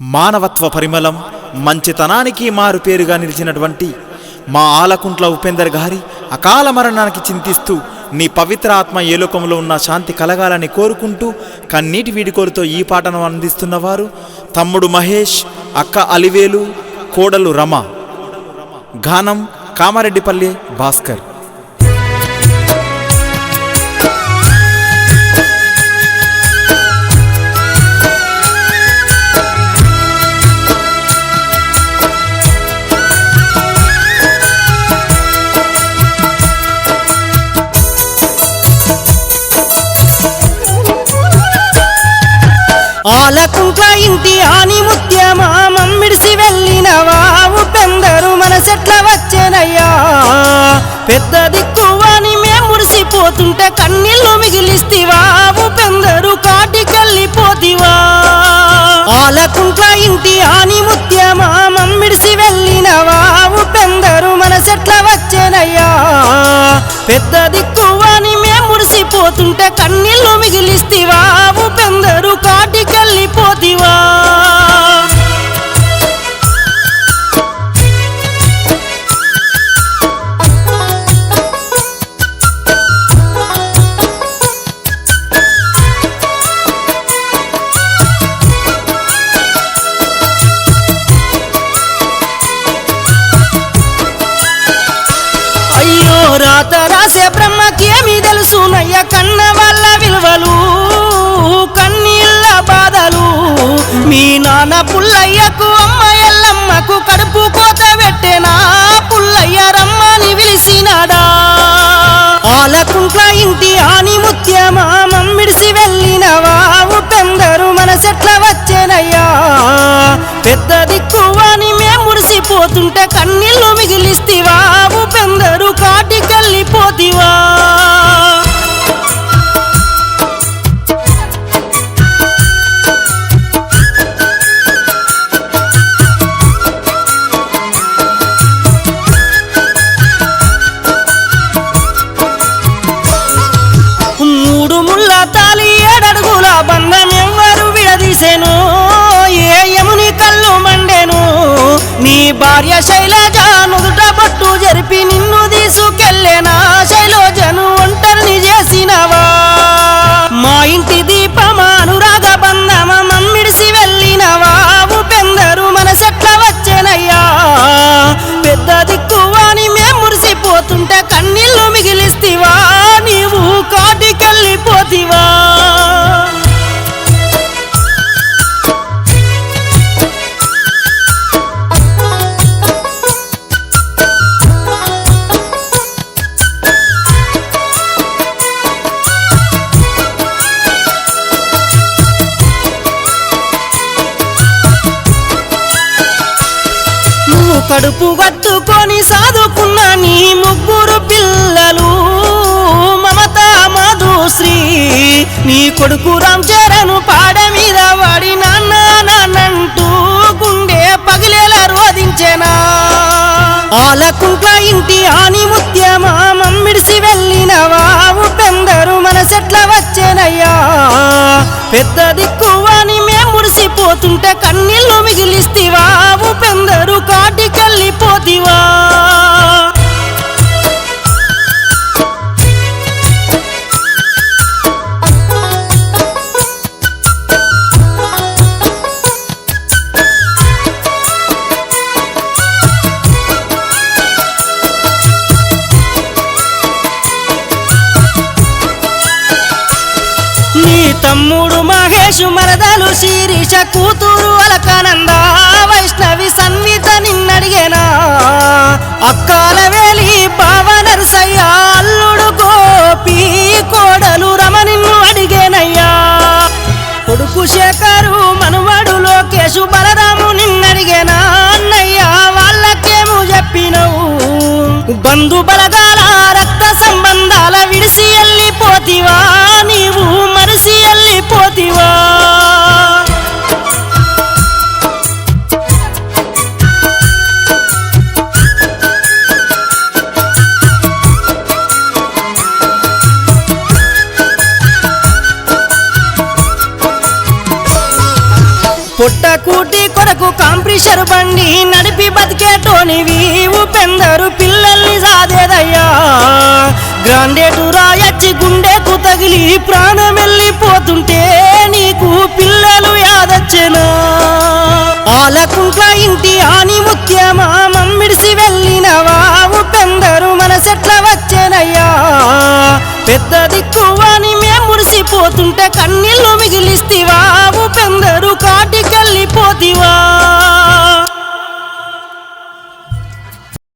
మానవత్వ పరిమళం, మంచితనానికి మారు పేరుగా నిలిచినటువంటి మా ఆలకుంట్ల ఉపేందర్ గారి అకాల మరణానికి చింతిస్తూ నీ పవిత్ర ఆత్మ ఏ లోకంలో ఉన్న శాంతి కలగాలని కోరుకుంటూ కన్నీటి వీడికోరుతో ఈ పాటను అందిస్తున్నవారు తమ్ముడు మహేష్, అక్క అలివేలు, కోడలు రమ. గానం కామారెడ్డిపల్లి భాస్కర్. ఆలకుంట్ల ఇంటి ఆని ముత్యమా మమ్మిడిసి వెళ్ళినవా ఉపేందరు మనసెట్ల వచ్చేనయ్యా. పెద్ద దిక్కువని మేం మురిసిపోతుంటే కన్నీళ్ళు మిగిలిస్తివా ఉపేందరు కాటికెళ్ళిపోతివా. ఆలకుంట్ల ఇంటి ఆని ముత్యమా మమ్మిడిసి వెళ్ళినవా ఉపేందరు మనసెట్ల వచ్చేనయ్యా. పెద్ద దిక్కువని మేం మురిసిపోతుంటే కన్నీళ్ళు మిగిలిస్తివా ఉపేందరు కాటికెళ్ళిపోతివా. అయ్యో రాత రాసే బ్రహ్మకేమి తెలుసునయ్య కన్న వాళ్ళ విలువలు కన్నీళ్ళ బాధలు. మీ నాన్న పుల్లయ్యకు అమ్మ ఎల్లమ్మకు కడుపు కోత పెట్టేనా పుల్లయ్య రమ్మని పిలిచినాడా. ఆలకుంట్ల ఇంటి ఆని ముత్యమా మమ్మిడిసి వెళ్ళినవా ఉపేందరు మనసెట్ల వచ్చేనయ్యా. పెద్ద దిక్కువని మేం మురిసిపోతుంటే కన్నీళ్ళు మిగిలిస్తివా ఉపేందరు కాటికెళ్ళిపోతివా. మూడు ముళ్ళ తాలి ఏడడుగుల బంధం ఎవ్వరు విడదీసెను ఏ యముని కళ్ళు మండెను. నీ భార్య శైలజ నుదుట పట్టు జరిపి నిన్ను తీసుకెళ్ళేనా శైలజను ఒంటరిని చేసినవా. మా ఇంటి దీపమా అనురాగ బంధమ మమ్మిడిసి వెళ్ళినవా ఉపేందరు మనసెట్ల వచ్చేనయ్యా. పెద్ద దిక్కువని మేం మురిసిపోతుంటే కన్నీళ్ళు మిగిలిస్తివా నీవు కాటికెళ్ళిపోతివా. నువ్వు కడుపు కట్టుకొని సాదుకున్న నీ ముగ్గురు పిల్లలు మమత మధుశ్రీ నీ కొడుకు రామ్ చరణ్ పాడ మీద వాడి నాన్నంటూ గుండె పగిలేలా రోధించెనా. ఆలకుంట్ల ఇంటి ఆని ముత్యమా మమ్మిడిసి వెళ్ళినవా ఉపేందరు మనసెట్ల వచ్చేనయ్యా. పెద్ద దిక్కువని మేం మురిసిపోతుంటే కన్నీళ్ళు మిగిలిస్తివా ఉపేందరు కాటికెళ్ళిపోతివా. నీ తమ్ముడు మహేష్ మరదలు శిరీష కూతురు అలకానంద వైష్ణవి సన్విత నిన్నడిగేనా. అక్కాల వేలి బావ నరసయ్య అల్లుడు గోపి కోడలు రమ నిన్ను అడిగేనయ్యా. కొడుకు శేఖరు మనుమడు లోకేశు బలరాము నిన్నడిగేనా అన్నయ్య వాళ్ళకేమో చెప్పినవు. బంధు బలగాల రక్త సంబంధాల విడిసి వెళ్ళిపోతివా నీవు మరిసి వెళ్ళిపోతివా. పొట్టకూటి కొరకు కాంప్రిషర్ బండి నడిపి బతికేటోనివి ఉపేందరు పిల్లల్ని సాదేదయ్యా గ్రాండేటు రాయచ్చి గుండెకు తగిలి ప్రాణం వెళ్ళిపోతుంటే నీకు పిల్లలు యాదచ్చెనా ఆలకుంట్ల ఇంటి ఆని ముఖ్యమా మమ్మిడిసి వెళ్ళినవా ఉపేందరు మనసెట్ల వచ్చేనయ్యా పెద్ద దిక్కు అని మేం మురిసిపోతుంటే కన్నీళ్ళు